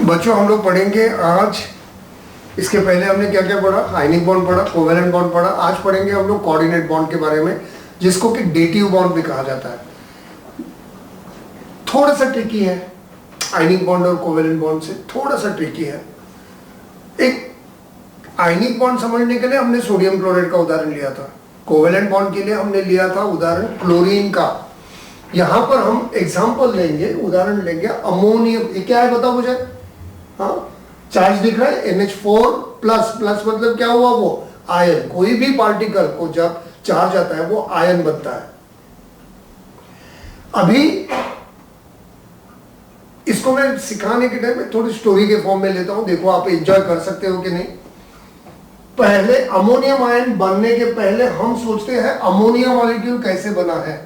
बच्चों हम लोग पढ़ेंगे आज, इसके पहले हमने क्या क्या पढ़ा, आयनिक बॉन्ड पढ़ा, कोवेलेंट बॉन्ड पढ़ा। आज पढ़ेंगे हम लोग कोऑर्डिनेट बॉन्ड के बारे में, जिसको कि डेटिव बॉन्ड भी कहा जाता है। थोड़ा सा ट्रिकी है, आयनिक बॉन्ड और कोवेलेंट बॉन्ड से थोड़ा सा ट्रिकी है। एक आयनिक बॉन्ड समझने के लिए हमने सोडियम क्लोराइड का उदाहरण लिया था, कोवेलेंट बॉन्ड के लिए हमने लिया था उदाहरण क्लोरीन का। यहां पर हम एग्जांपल लेंगे, उदाहरण लेंगे अमोनियम। ये क्या है बताओ मुझे? हाँ, चार्ज दिख रहा है NH4 प्लस, प्लस मतलब क्या हुआ? वो आयन। कोई भी पार्टिकल को जब चार्ज आता है वो आयन बनता है। अभी इसको मैं सिखाने के टाइम में थोड़ी स्टोरी के फॉर्म में लेता हूं, देखो आप एंजॉय कर सकते हो कि नहीं। पहले अमोनियम आयन बनने के पहले हम सोचते हैं अमोनिया मॉलिक्यूल कैसे बना है।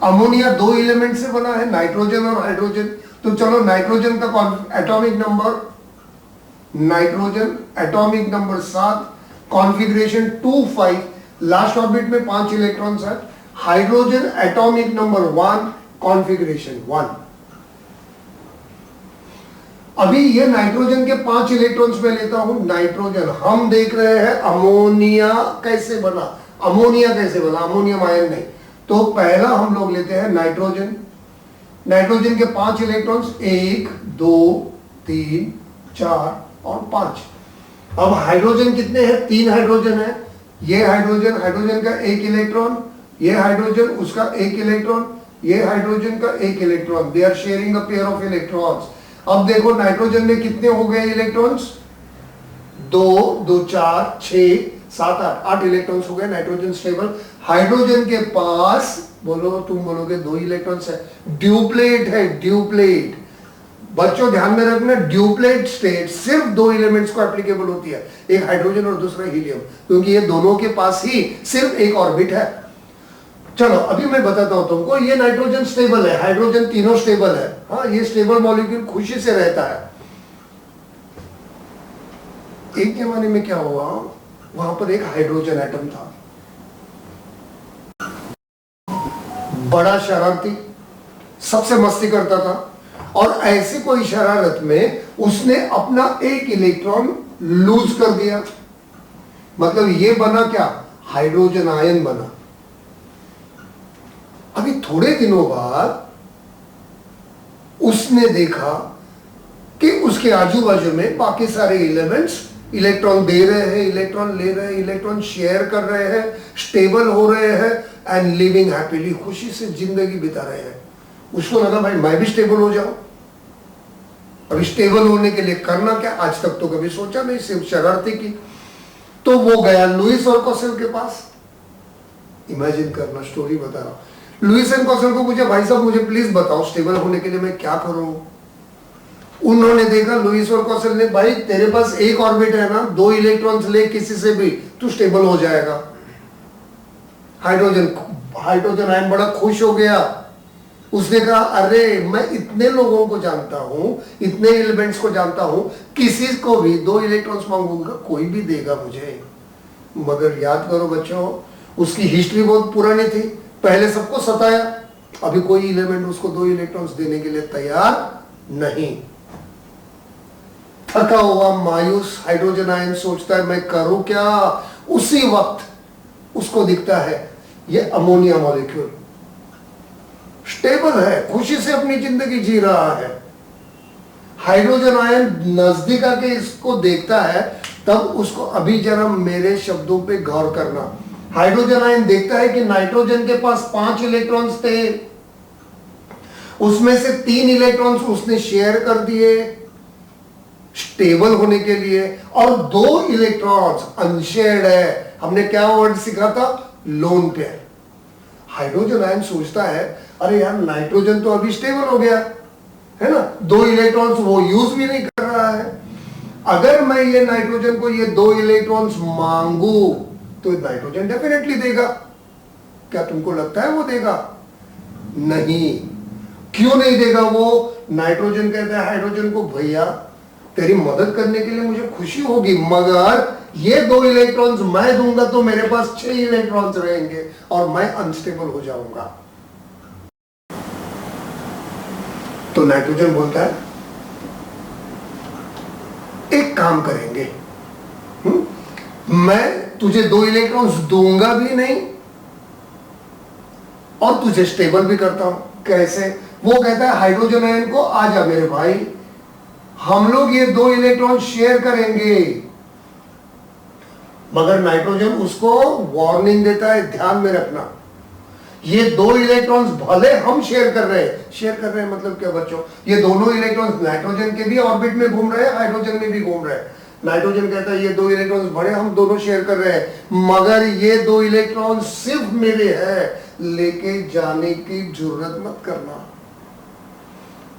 अमोनिया दो एलिमेंट से बना है, नाइट्रोजन और हाइड्रोजन। तो चलो नाइट्रोजन का atomic number, nitrogen atomic number 7, configuration 2,5, last orbit में 5 इलेक्ट्रॉन्स है। Hydrogen atomic number 1, configuration 1। अभी ये नाइट्रोजन के 5 इलेक्ट्रॉन्स में लेता हूं। नाइट्रोजन, हम देख रहे हैं अमोनिया कैसे बना, अमोनिया कैसे बना, अमोनियम आयन नहीं। तो पहला हम लोग लेते हैं नाइट्रोजन। नाइट्रोजन के 5 इलेक्ट्रॉन्स, 1 2 3 4 और 5। अब हाइड्रोजन कितने हैं? 3 हाइड्रोजन है। ये हाइड्रोजन, हाइड्रोजन का 1 इलेक्ट्रॉन, ये हाइड्रोजन उसका 1 इलेक्ट्रॉन, ये हाइड्रोजन का 1 electron. They are sharing a pair of electrons. अब देखो नाइट्रोजन में कितने हो गए इलेक्ट्रॉन्स? 2 2 4 6 7 8 इलेक्ट्रॉन्स हो गए। Nitrogen stable. हाइड्रोजन के पास, बोलो तुम बोलोगे 2 इलेक्ट्रॉन्स है, ड्यूप्लेट है, ड्यूप्लेट। बच्चों ध्यान में रखना, ड्यूप्लेट स्टेट सिर्फ 2 एलिमेंट्स को एप्लीकेबल होती है, एक हाइड्रोजन और दूसरा हीलियम, क्योंकि ये दोनों के पास ही सिर्फ एक ऑर्बिट है। चलो अभी मैं बताता हूं तुमको, ये नाइट्रोजन स्टेबल है, हाइड्रोजन तीनों स्टेबल है। हाँ, ये स्टेबल मॉलिक्यूल खुशी से रहता है। एक जमाने में क्या हुआ, वहां पर एक हाइड्रोजन एटम था, बड़ा शरारती, सबसे मस्ती करता था। और ऐसी कोई शरारत में उसने अपना 1 इलेक्ट्रॉन लूज कर दिया। मतलब ये बना क्या? हाइड्रोजन आयन बना। अभी थोड़े दिनों बाद उसने देखा कि उसके आजू बाजू में बाकी सारे एलिमेंट्स इलेक्ट्रॉन दे रहे हैं, इलेक्ट्रॉन ले रहे हैं, इलेक्ट्रॉन शेयर कर रहे हैं, स्टेबल हो रहे हैं एंड लिविंग हैप्पीली, खुशी से जिंदगी बिता रहे हैं। उसको लगा भाई मैं भी स्टेबल हो जाऊं। अभी स्टेबल होने के लिए करना क्या? आज तक तो कभी सोचा नहीं, सिर्फ शरारती की। तो वो गया लुईस और कॉसेल के पास। इमेजिन करना, स्टोरी बता रहा हूं। लुईस एंड कॉसेल को पूछा, भाई साहब मुझे प्लीज बताओ स्टेबल होने के लिए मैं क्या करूं। उन्होंने देखा, लुईस और कॉसेल ने, भाई तेरे पास एक ऑर्बिट है ना, 2 इलेक्ट्रॉन्स ले किसी से भी, तू स्टेबल हो जाएगा। हाइड्रोजन आयन बड़ा खुश हो गया। उसने कहा अरे मैं इतने लोगों को जानता हूं, इतने एलिमेंट्स को जानता हूं, किसी को भी 2 इलेक्ट्रॉन्स मांगूंगा कोई भी देगा मुझे। मगर याद करो बच्चों, उसकी हिस्ट्री बहुत पुरानी थी, पहले सबको सताया, अभी कोई एलिमेंट उसको 2 इलेक्ट्रॉन्स देने के लिए तैयार नहीं। थका हुआ मायूस हाइड्रोजन आयन सोचता है मैं करूं क्या। उसी वक्त उसको दिखता है ये अमोनिया मॉलिक्यूल स्टेबल है, खुशी से अपनी जिंदगी जी रहा है। हाइड्रोजन आयन नजदीक आके इसको देखता है, तब उसको, अभी जरा मेरे शब्दों पे गौर करना, हाइड्रोजन आयन देखता है कि नाइट्रोजन के पास 5 इलेक्ट्रॉन्स थे, उसमें से 3 इलेक्ट्रॉन्स उसने शेयर कर दिए स्टेबल होने के लिए, और 2 इलेक्ट्रॉन्स अनशेयर्ड है। हमने क्या वर्ड सीखा था? Lone pair. हाइड्रोजन आयन सोचता है अरे यार नाइट्रोजन तो अभी स्टेबल हो गया है ना, 2 इलेक्ट्रॉन्स वो यूज भी नहीं कर रहा है। अगर मैं ये नाइट्रोजन को ये 2 इलेक्ट्रॉन्स मांगू तो नाइट्रोजन डेफिनेटली देगा। क्या तुमको लगता है वो देगा? नहीं। क्यों नहीं देगा? वो नाइट्रोजन कहता है हाइड्रोजन को, भैया तेरी मदद करने के लिए मुझे खुशी होगी, मगर ये 2 इलेक्ट्रॉन्स मैं दूंगा तो मेरे पास 6 इलेक्ट्रॉन्स रहेंगे और मैं अनस्टेबल हो जाऊंगा। तो नाइट्रोजन बोलता है एक काम करेंगे, मैं तुझे 2 इलेक्ट्रॉन्स दूंगा भी नहीं और तुझे स्टेबल भी करता हूं। कैसे? वो कहता है हाइड्रोजन आयन को, आजा मेरे भाई, हम लोग ये 2 इलेक्ट्रॉन शेयर करेंगे। मगर नाइट्रोजन उसको वार्निंग देता है, ध्यान में रखना, ये 2 इलेक्ट्रॉन्स भले हम शेयर कर रहे हैं मतलब क्या बच्चों, ये दोनों इलेक्ट्रॉन्स नाइट्रोजन के भी ऑर्बिट में घूम रहे हैं, हाइड्रोजन में भी घूम रहे हैं। नाइट्रोजन कहता है ये 2 इलेक्ट्रॉन्स बड़े हम दोनों शेयर कर रहे हैं, मगर ये 2 इलेक्ट्रॉन सिर्फ मेरे हैं, लेके जाने की जरूरत मत करना।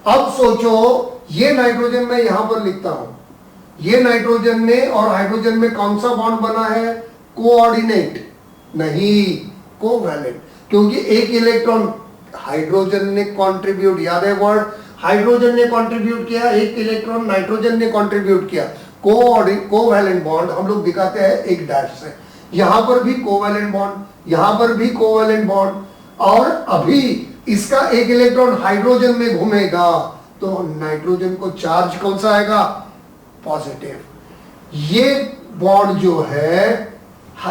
अब सोचो, ये नाइट्रोजन मैं यहां पर लिखता हूं, ये नाइट्रोजन में और हाइड्रोजन में कौन सा बॉन्ड बना है? कोऑर्डिनेट नहीं, कोवैलेंट, क्योंकि एक इलेक्ट्रॉन हाइड्रोजन ने कंट्रीब्यूट, याद है वर्ड, हाइड्रोजन ने कंट्रीब्यूट किया, एक इलेक्ट्रॉन नाइट्रोजन ने कंट्रीब्यूट किया। कोवैलेंट बॉन्ड हम लोग दिखाते हैं एक डैश से, यहां पर भी कोवैलेंट बॉन्ड, यहां पर भी कोवैलेंट बॉन्ड, और अभी इसका एक इलेक्ट्रॉन हाइड्रोजन में घूमेगा तो नाइट्रोजन को चार्ज कौन सा आएगा? पॉजिटिव। ये बॉन्ड जो है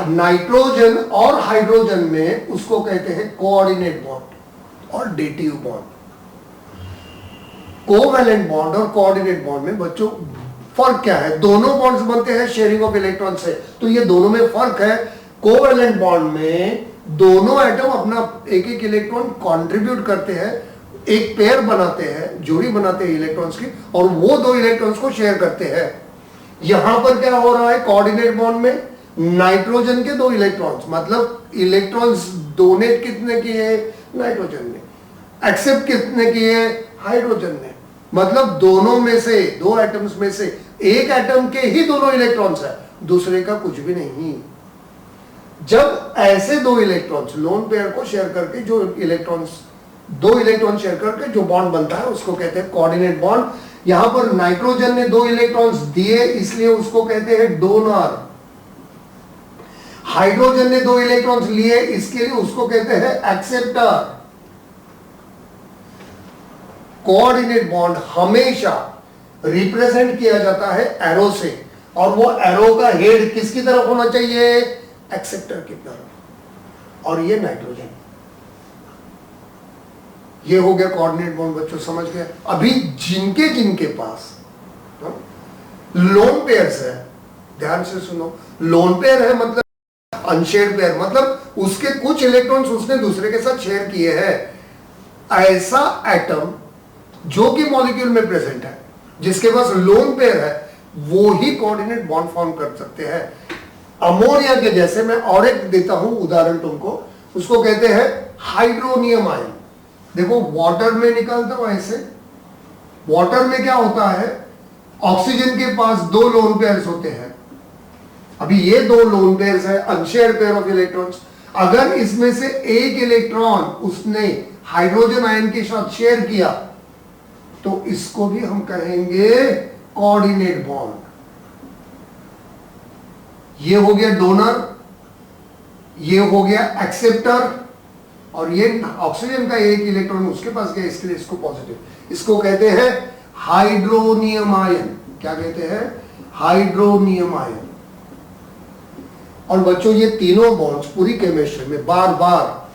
नाइट्रोजन और हाइड्रोजन में, उसको कहते हैं कोऑर्डिनेट बॉन्ड और डेटिव बॉन्ड। कोवैलेंट बॉन्ड और कोऑर्डिनेट बॉन्ड में बच्चों फर्क क्या है? दोनों बॉन्ड्स बनते हैं शेयरिंग ऑफ इलेक्ट्रॉन से, तो ये दोनों में फर्क है। कोवैलेंट बॉन्ड में दोनों एटम अपना एक एक इलेक्ट्रॉन कंट्रीब्यूट करते हैं, एक पेयर बनाते हैं, जोड़ी बनाते हैं इलेक्ट्रॉन्स की, और वो 2 इलेक्ट्रॉन्स को शेयर करते हैं। यहां पर क्या हो रहा है? कोऑर्डिनेट बॉन्ड में नाइट्रोजन के 2 इलेक्ट्रॉन्स, मतलब इलेक्ट्रॉन्स डोनेट कितने किए? नाइट्रोजन ने। एक्सेप्ट कितने किए? हाइड्रोजन ने। मतलब दोनों में से, 2 एटम्स में से एक एटम के ही दोनों इलेक्ट्रॉन्स है, दूसरे का कुछ भी नहीं। जब ऐसे 2 इलेक्ट्रॉन्स लोन पेयर को शेयर करके, जो इलेक्ट्रॉन्स 2 इलेक्ट्रॉन शेयर करके जो बॉन्ड बनता है उसको कहते हैं कोऑर्डिनेट बॉन्ड। यहां पर नाइट्रोजन ने 2 इलेक्ट्रॉन्स दिए, इसलिए उसको कहते हैं डोनर। हाइड्रोजन ने 2 इलेक्ट्रॉन्स लिए, इसके लिए उसको कहते हैं एक्सेप्टर। कोऑर्डिनेट बॉन्ड हमेशा रिप्रेजेंट किया जाता है एरो से, और वो एरो का हेड किसकी तरफ होना चाहिए? एक्सेप्टर की तरफ। और ये नाइट्रोजन, ये हो गया कोऑर्डिनेट बॉन्ड। बच्चों समझ गए? अभी जिनके जिनके पास लोन पेयर्स है, ध्यान से सुनो, लोन पेयर है मतलब अनशेयर्ड पेयर, मतलब उसके कुछ इलेक्ट्रॉन्स उसने दूसरे के साथ शेयर किए हैं। ऐसा एटम जो कि मॉलिक्यूल में प्रेजेंट है, जिसके पास लोन पेयर है, वो ही कोऑर्डिनेट बॉन्ड फॉर्म कर सकते हैं। अमोनिया के जैसे मैं और एक देता हूं उदाहरण तुमको, उसको कहते हैं हाइड्रोनियम आयन। देखो वाटर में निकलता हूं ऐसे, वाटर में क्या होता है? ऑक्सीजन के पास 2 लोन पेयर्स होते हैं। अभी ये 2 लोन पेयर्स है, अनशेयर्ड पेयर ऑफ इलेक्ट्रॉन्स। अगर इसमें से एक इलेक्ट्रॉन उसने हाइड्रोजन आयन के साथ शेयर किया, तो इसको भी हम कहेंगे कोऑर्डिनेट बॉन्ड। ये हो गया डोनर, ये हो गया एक्सेप्टर, और ये ऑक्सीजन का एक इलेक्ट्रॉन उसके पास गया, इसके लिए इसको पॉजिटिव। इसको कहते हैं हाइड्रोनियम आयन। क्या कहते हैं? Hydronium ion. और बच्चों ये तीनों बॉन्ड्स पूरी केमिस्ट्री में बार बार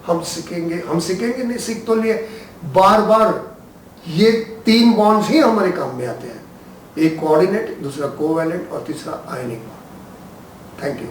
हम सीखेंगे नहीं, सीख तो लिए, बार बार ये 3 बॉन्ड्स ही हमारे काम में आते हैं। एक कोऑर्डिनेट, दूसरा कोवैलेंट और तीसरा आयनिक बॉन्ड। Thank you.